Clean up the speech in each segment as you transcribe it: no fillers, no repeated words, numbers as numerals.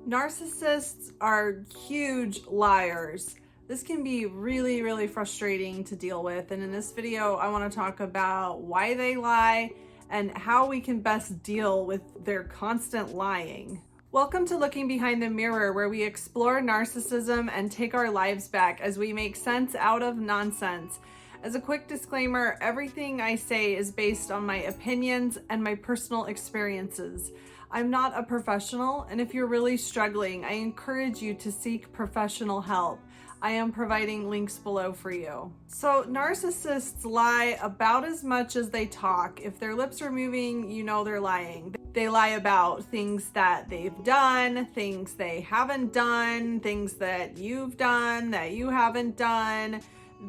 Narcissists are huge liars. This can be really frustrating to deal with, and in this video I want to talk about why they lie and how we can best deal with their constant lying. Welcome to Looking Behind the Mirror, where we explore narcissism and take our lives back as we make sense out of nonsense. As a quick disclaimer, everything I say is based on my opinions and my personal experiences. I'm not a professional, and if you're really struggling, I encourage you to seek professional help. I am providing links below for you. So narcissists lie about as much as they talk. If their lips are moving, you know they're lying. They lie about things that they've done, things they haven't done, things that you've done that you haven't done.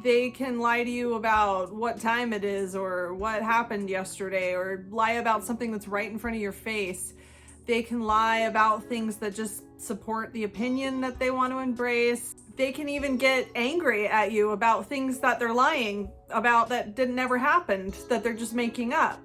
They can lie to you about what time it is or what happened yesterday, or lie about something that's right in front of your face. They can lie about things that just support the opinion that they want to embrace. They can even get angry at you about things that they're lying about that never happened, that they're just making up.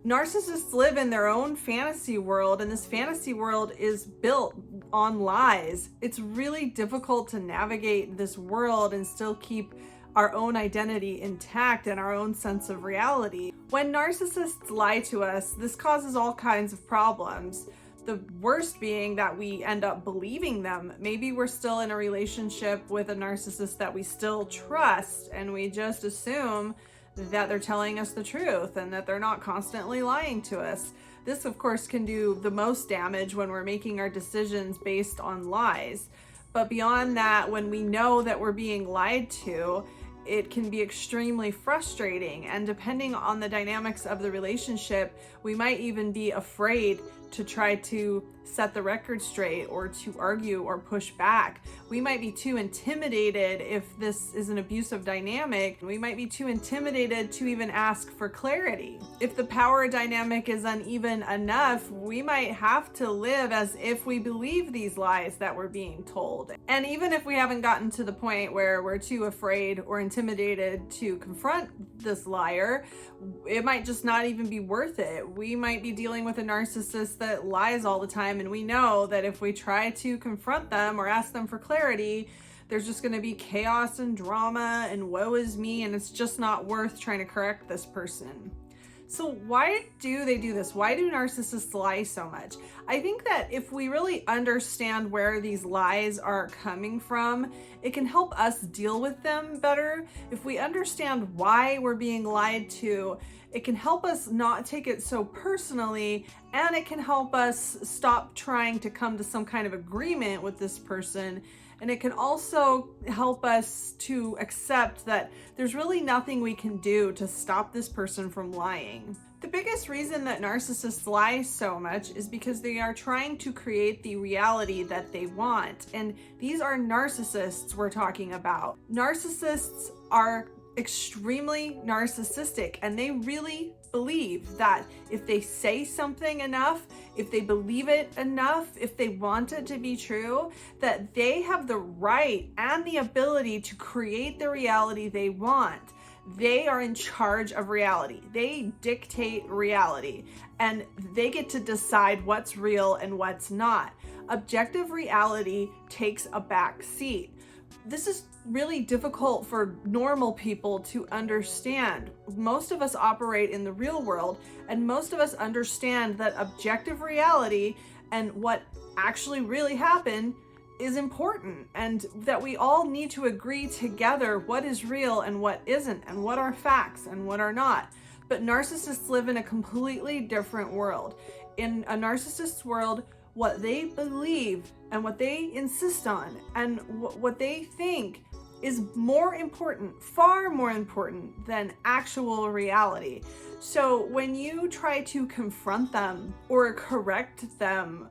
Narcissists live in their own fantasy world, and this fantasy world is built on lies. It's really difficult to navigate this world and still keep our own identity intact and our own sense of reality. When narcissists lie to us, this causes all kinds of problems. The worst being that we end up believing them. Maybe we're still in a relationship with a narcissist that we still trust, and we just assume that they're telling us the truth and that they're not constantly lying to us. This, of course, can do the most damage when we're making our decisions based on lies. But beyond that, when we know that we're being lied to, it can be extremely frustrating. And depending on the dynamics of the relationship, we might even be afraid to try to set the record straight or to argue or push back. We might be too intimidated if this is an abusive dynamic. We might be too intimidated to even ask for clarity. If the power dynamic is uneven enough, we might have to live as if we believe these lies that we're being told. And even if we haven't gotten to the point where we're too afraid or intimidated to confront this liar, it might just not even be worth it. We might be dealing with a narcissist that lies all the time, and we know that if we try to confront them or ask them for clarity, there's just going to be chaos and drama and woe is me, and it's just not worth trying to correct this person. So why do they do this? Why do narcissists lie so much? I think that if we really understand where these lies are coming from, it can help us deal with them better. If we understand why we're being lied to, it can help us not take it so personally, and it can help us stop trying to come to some kind of agreement with this person. And it can also help us to accept that there's really nothing we can do to stop this person from lying. The biggest reason that narcissists lie so much is because they are trying to create the reality that they want. And these are narcissists we're talking about. Narcissists are extremely narcissistic, and they really believe that if they say something enough, if they believe it enough, if they want it to be true, that they have the right and the ability to create the reality they want. They are in charge of reality. They dictate reality, and they get to decide what's real and what's not. Objective reality takes a back seat. This is really difficult for normal people to understand. Most of us operate in the real world, and most of us understand that objective reality and what actually really happened is important, and that we all need to agree together what is real and what isn't, and what are facts and what are not. But narcissists live in a completely different world. In a narcissist's world, what they believe and what they insist on and what they think is more important, far more important than actual reality. So when you try to confront them or correct them,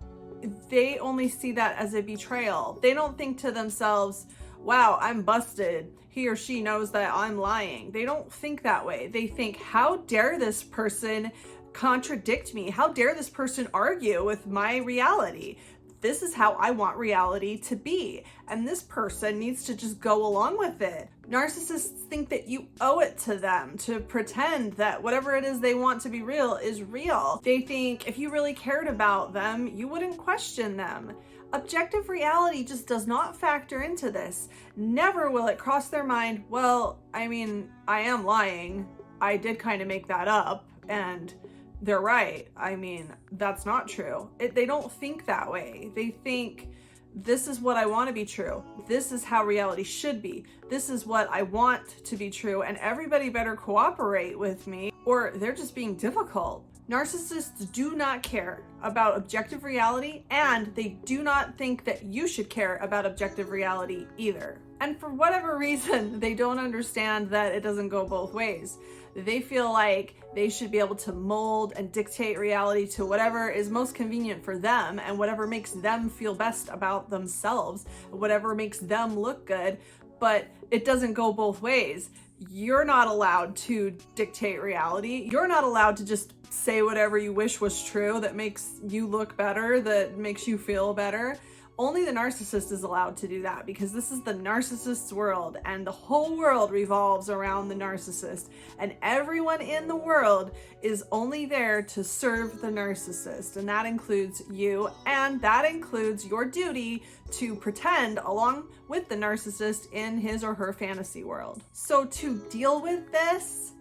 they only see that as a betrayal. They don't think to themselves, wow, I'm busted. He or she knows that I'm lying. They don't think that way. They think, how dare this person contradict me? How dare this person argue with my reality? this is how I want reality to be. And this person needs to just go along with it. Narcissists think that you owe it to them to pretend that whatever it is they want to be real is real. They think if you really cared about them, you wouldn't question them. Objective reality just does not factor into this. Never will it cross their mind, well, I mean, I am lying. I did kind of make that up, and they're right. I mean, that's not true. They don't think that way. They think, this is what I want to be true. This is how reality should be. This is what I want to be true, and everybody better cooperate with me, or they're just being difficult. Narcissists do not care about objective reality, and they do not think that you should care about objective reality either. And for whatever reason, they don't understand that it doesn't go both ways. They feel like they should be able to mold and dictate reality to whatever is most convenient for them and whatever makes them feel best about themselves, whatever makes them look good, but it doesn't go both ways. You're not allowed to dictate reality. You're not allowed to just say whatever you wish was true that makes you look better, that makes you feel better. Only the narcissist is allowed to do that, because this is the narcissist's world, and the whole world revolves around the narcissist, and everyone in the world is only there to serve the narcissist, and that includes you, and that includes your duty to pretend along with the narcissist in his or her fantasy world. So to deal with this,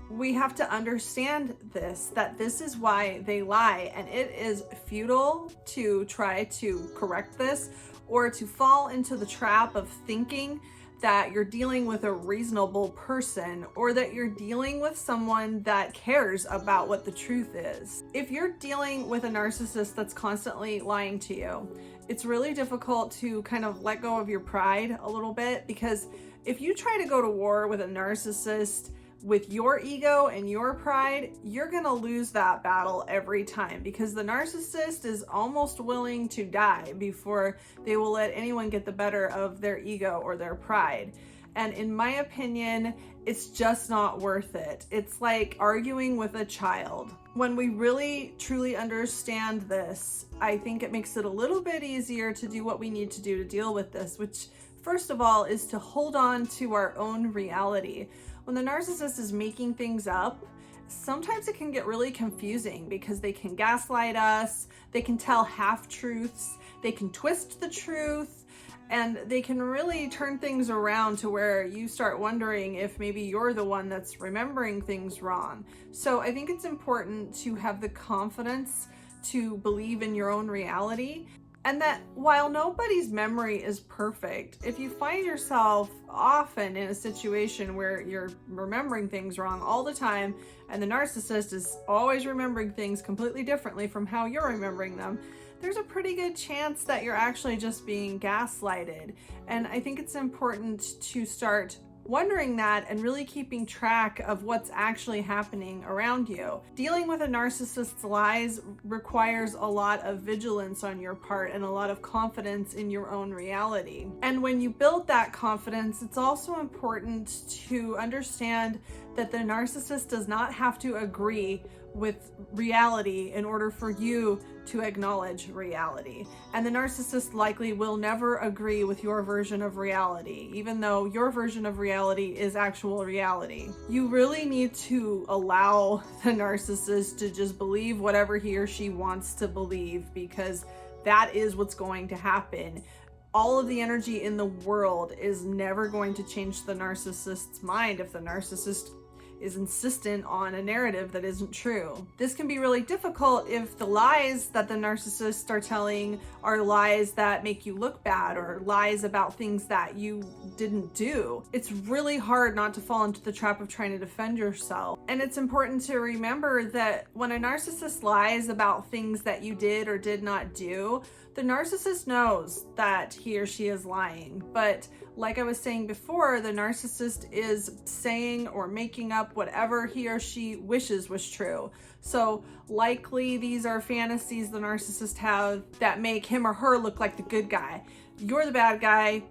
we have to understand that this is why they lie, and it is futile to try to correct this or to fall into the trap of thinking that you're dealing with a reasonable person or that you're dealing with someone that cares about what the truth is. If you're dealing with a narcissist that's constantly lying to you, it's really difficult to kind of let go of your pride a little bit, because if you try to go to war with a narcissist with your ego and your pride, you're gonna lose that battle every time, because the narcissist is almost willing to die before they will let anyone get the better of their ego or their pride. And in my opinion, it's just not worth it. It's like arguing with a child. When we really truly understand this, I think it makes it a little bit easier to do what we need to do to deal with this, which first of all is to hold on to our own reality. When the narcissist is making things up, sometimes it can get really confusing, because they can gaslight us, they can tell half-truths, they can twist the truth, and they can really turn things around to where you start wondering if maybe you're the one that's remembering things wrong. So I think it's important to have the confidence to believe in your own reality, and that while nobody's memory is perfect, if you find yourself often in a situation where you're remembering things wrong all the time, and the narcissist is always remembering things completely differently from how you're remembering them, there's a pretty good chance that you're actually just being gaslighted. And I think it's important to start wondering that and really keeping track of what's actually happening around you. Dealing with a narcissist's lies requires a lot of vigilance on your part and a lot of confidence in your own reality. And when you build that confidence, it's also important to understand that the narcissist does not have to agree with reality in order for you to acknowledge reality. And the narcissist likely will never agree with your version of reality, even though your version of reality is actual reality. You really need to allow the narcissist to just believe whatever he or she wants to believe, because that is what's going to happen. All of the energy in the world is never going to change the narcissist's mind if the narcissist is insistent on a narrative that isn't true. This can be really difficult if the lies that the narcissists are telling are lies that make you look bad or lies about things that you didn't do. It's really hard not to fall into the trap of trying to defend yourself. And it's important to remember that when a narcissist lies about things that you did or did not do, the narcissist knows that he or she is lying. But like I was saying before, the narcissist is saying or making up whatever he or she wishes was true. So likely these are fantasies the narcissist have that make him or her look like the good guy. You're the bad guy.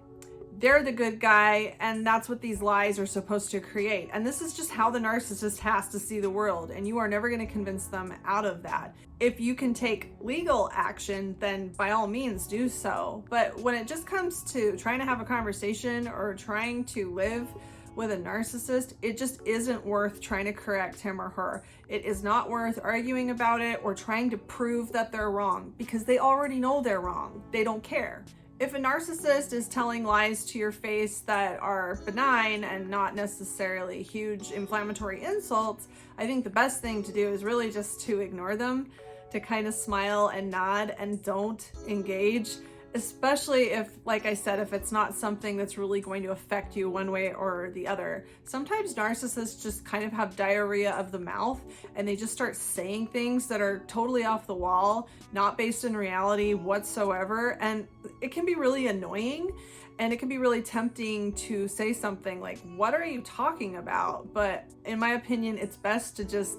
they're the good guy, and that's what these lies are supposed to create. And this is just how the narcissist has to see the world, and you are never going to convince them out of that. If you can take legal action, then by all means do so. But when it just comes to trying to have a conversation or trying to live with a narcissist, it just isn't worth trying to correct him or her. It is not worth arguing about it or trying to prove that they're wrong, because they already know they're wrong. They don't care. If a narcissist is telling lies to your face that are benign and not necessarily huge inflammatory insults, I think the best thing to do is really just to ignore them, to kind of smile and nod and don't engage, especially if, like I said, if it's not something that's really going to affect you one way or the other. Sometimes narcissists just kind of have diarrhea of the mouth, and they just start saying things that are totally off the wall, not based in reality whatsoever, and it can be really annoying. And it can be really tempting to say something like, "What are you talking about?" But in my opinion, it's best to just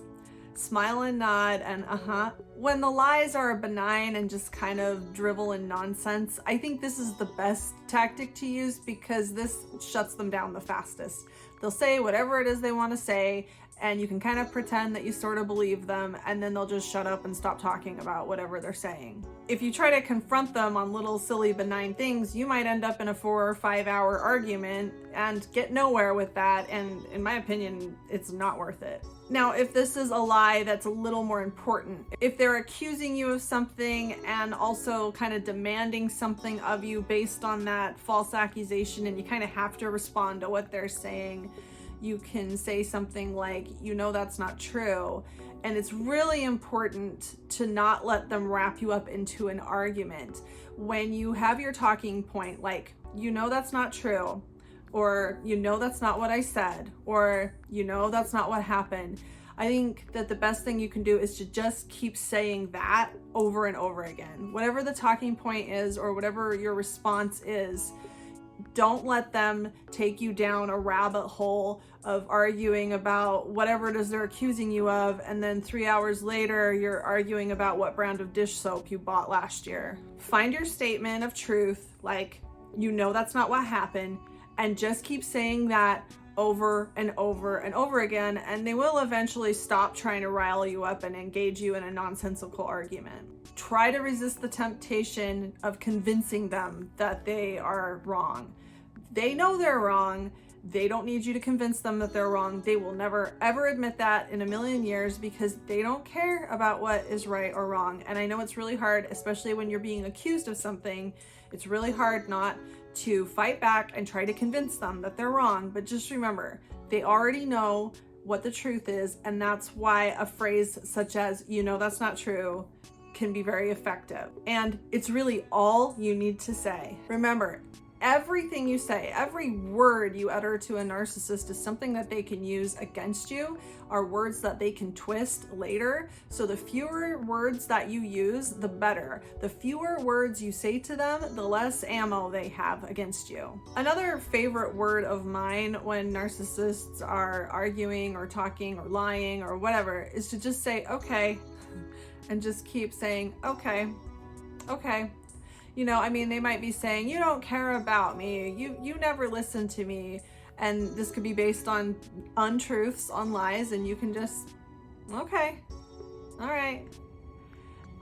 smile and nod and When the lies are benign and just kind of drivel and nonsense, I think this is the best tactic to use, because this shuts them down the fastest. They'll say whatever it is they want to say, and you can kind of pretend that you sort of believe them, and then they'll just shut up and stop talking about whatever they're saying. If you try to confront them on little silly benign things, you might end up in a 4 or 5 hour argument and get nowhere with that, and in my opinion, it's not worth it. Now, if this is a lie that's a little more important, if they're accusing you of something and also kind of demanding something of you based on that false accusation, and you kind of have to respond to what they're saying, you can say something like, "You know that's not true." And it's really important to not let them wrap you up into an argument. When you have your talking point, like, "You know that's not true," or "You know that's not what I said," or "You know that's not what happened," I think that the best thing you can do is to just keep saying that over and over again. Whatever the talking point is or whatever your response is, don't let them take you down a rabbit hole of arguing about whatever it is they're accusing you of, and then 3 hours later you're arguing about what brand of dish soap you bought last year. Find your statement of truth, like, "You know that's not what happened," and just keep saying that over and over and over again, and they will eventually stop trying to rile you up and engage you in a nonsensical argument. Try to resist the temptation of convincing them that they are wrong. They know they're wrong. They don't need you to convince them that they're wrong. They will never ever admit that in a million years, because they don't care about what is right or wrong. And I know it's really hard, especially when you're being accused of something. It's really hard not to fight back and try to convince them that they're wrong. But just remember, they already know what the truth is, and that's why a phrase such as, "You know that's not true," can be very effective. And it's really all you need to say. Remember, everything you say, every word you utter to a narcissist is something that they can use against you, are words that they can twist later. So the fewer words that you use, the better. The fewer words you say to them, the less ammo they have against you. Another favorite word of mine when narcissists are arguing or talking or lying or whatever is to just say, "Okay," and just keep saying, "Okay, okay." You know, I mean, they might be saying, "You don't care about me. You never listen to me." And this could be based on untruths, on lies, and you can just, "Okay, all right."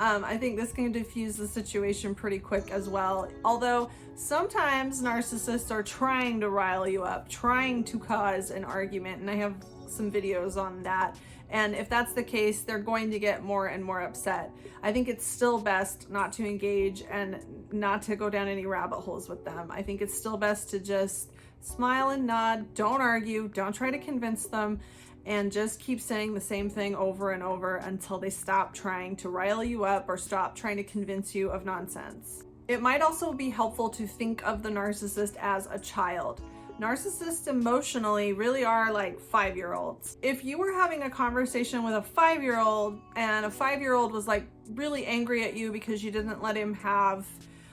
I think this can diffuse the situation pretty quick as well. Although sometimes narcissists are trying to rile you up, trying to cause an argument, and I have some videos on that. And if that's the case, they're going to get more and more upset. I think it's still best not to engage and not to go down any rabbit holes with them. I think it's still best to just smile and nod, don't argue, don't try to convince them, and just keep saying the same thing over and over until they stop trying to rile you up or stop trying to convince you of nonsense. It might also be helpful to think of the narcissist as a child. Narcissists emotionally really are like 5-year-olds. If you were having a conversation with a 5-year-old and a 5-year-old was like really angry at you because you didn't let him have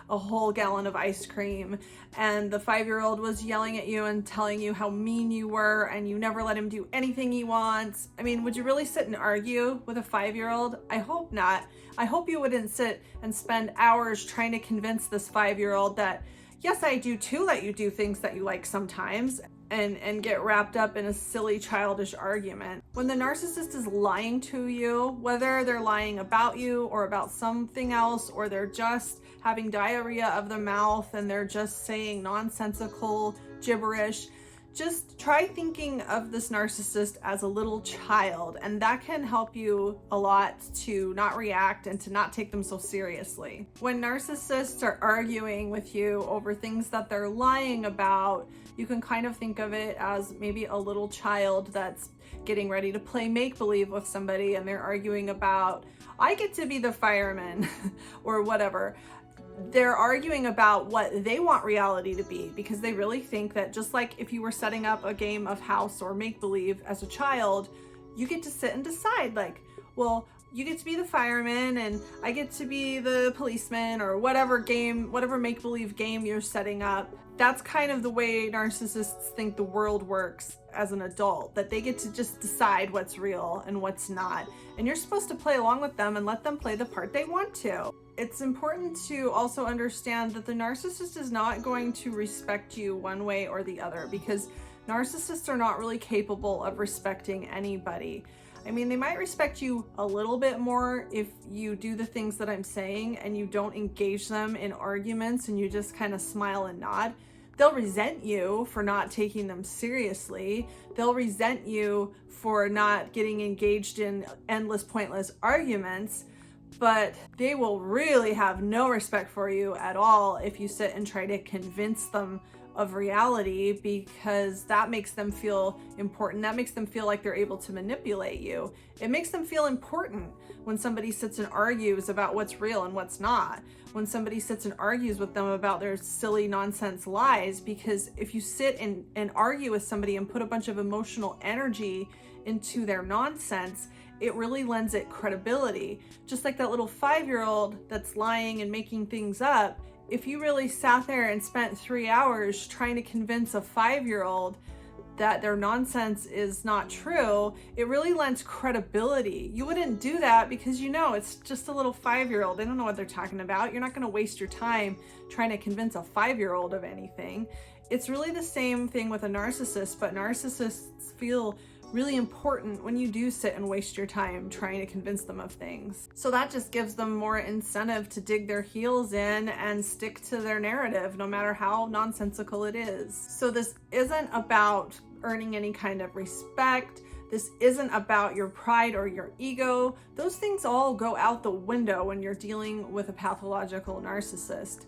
a whole gallon of ice cream, and the 5-year-old was yelling at you and telling you how mean you were and you never let him do anything he wants, I mean, would you really sit and argue with a 5-year-old? I hope not. I hope you wouldn't sit and spend hours trying to convince this 5-year-old that Yes, I do too let you do things that you like sometimes and get wrapped up in a silly childish argument. When the narcissist is lying to you, whether they're lying about you or about something else, or they're just having diarrhea of the mouth and they're just saying nonsensical gibberish, just try thinking of this narcissist as a little child, and that can help you a lot to not react and to not take them so seriously. When narcissists are arguing with you over things that they're lying about, you can kind of think of it as maybe a little child that's getting ready to play make-believe with somebody, and they're arguing about, I get to be the fireman or whatever. They're arguing about what they want reality to be, because they really think that just like if you were setting up a game of house or make-believe as a child, you get to sit and decide like, well, you get to be the fireman and I get to be the policeman, or whatever game, whatever make-believe game you're setting up. That's kind of the way narcissists think the world works as an adult, that they get to just decide what's real and what's not. And you're supposed to play along with them and let them play the part they want to. It's important to also understand that the narcissist is not going to respect you one way or the other, because narcissists are not really capable of respecting anybody. I mean, they might respect you a little bit more if you do the things that I'm saying and you don't engage them in arguments and you just kind of smile and nod. They'll resent you for not taking them seriously. They'll resent you for not getting engaged in endless, pointless arguments. But they will really have no respect for you at all if you sit and try to convince them of reality, because that makes them feel important. That makes them feel like they're able to manipulate you. It makes them feel important when somebody sits and argues about what's real and what's not. When somebody sits and argues with them about their silly nonsense lies, because if you sit and argue with somebody and put a bunch of emotional energy into their nonsense, it really lends it credibility. Just like that little 5-year-old that's lying and making things up, if you really sat there and spent 3 hours trying to convince a 5-year-old that their nonsense is not true, it really lends credibility. You wouldn't do that because you know it's just a little 5-year-old. They don't know what they're talking about. You're not going to waste your time trying to convince a 5-year-old of anything. It's really the same thing with a narcissist, but narcissists feel really important when you do sit and waste your time trying to convince them of things. So that just gives them more incentive to dig their heels in and stick to their narrative, no matter how nonsensical it is. So this isn't about earning any kind of respect. This isn't about your pride or your ego. Those things all go out the window when you're dealing with a pathological narcissist.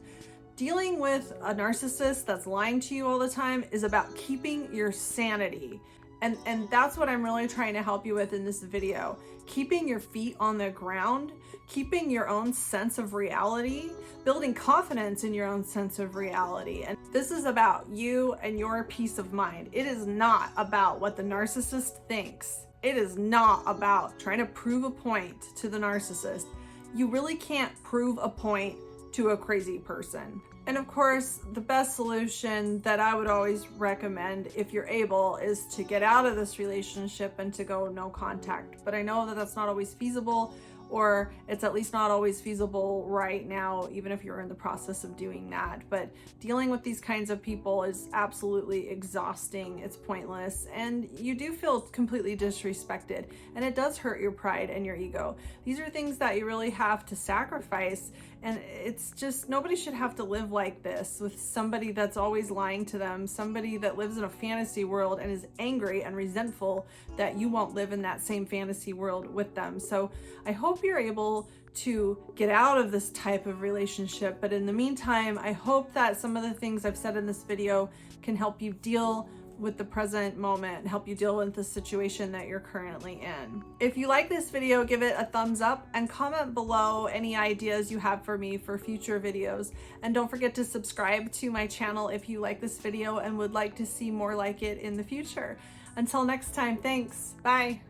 Dealing with a narcissist that's lying to you all the time is about keeping your sanity. And that's what I'm really trying to help you with in this video. Keeping your feet on the ground, keeping your own sense of reality, building confidence in your own sense of reality. And this is about you and your peace of mind. It is not about what the narcissist thinks. It is not about trying to prove a point to the narcissist. You really can't prove a point to a crazy person. And of course, the best solution that I would always recommend, if you're able, is to get out of this relationship and to go no contact. But I know that that's not always feasible, or it's at least not always feasible right now, even if you're in the process of doing that. But dealing with these kinds of people is absolutely exhausting. It's pointless, and you do feel completely disrespected, and it does hurt your pride and your ego. These are things that you really have to sacrifice, and it's just, nobody should have to live like this with somebody that's always lying to them, somebody that lives in a fantasy world and is angry and resentful that you won't live in that same fantasy world with them. So I hope you're able to get out of this type of relationship, but in the meantime, I hope that some of the things I've said in this video can help you deal with the present moment, help you deal with the situation that you're currently in. If you like this video, give it a thumbs up and comment below any ideas you have for me for future videos. And don't forget to subscribe to my channel if you like this video and would like to see more like it in the future. Until next time, thanks. Bye.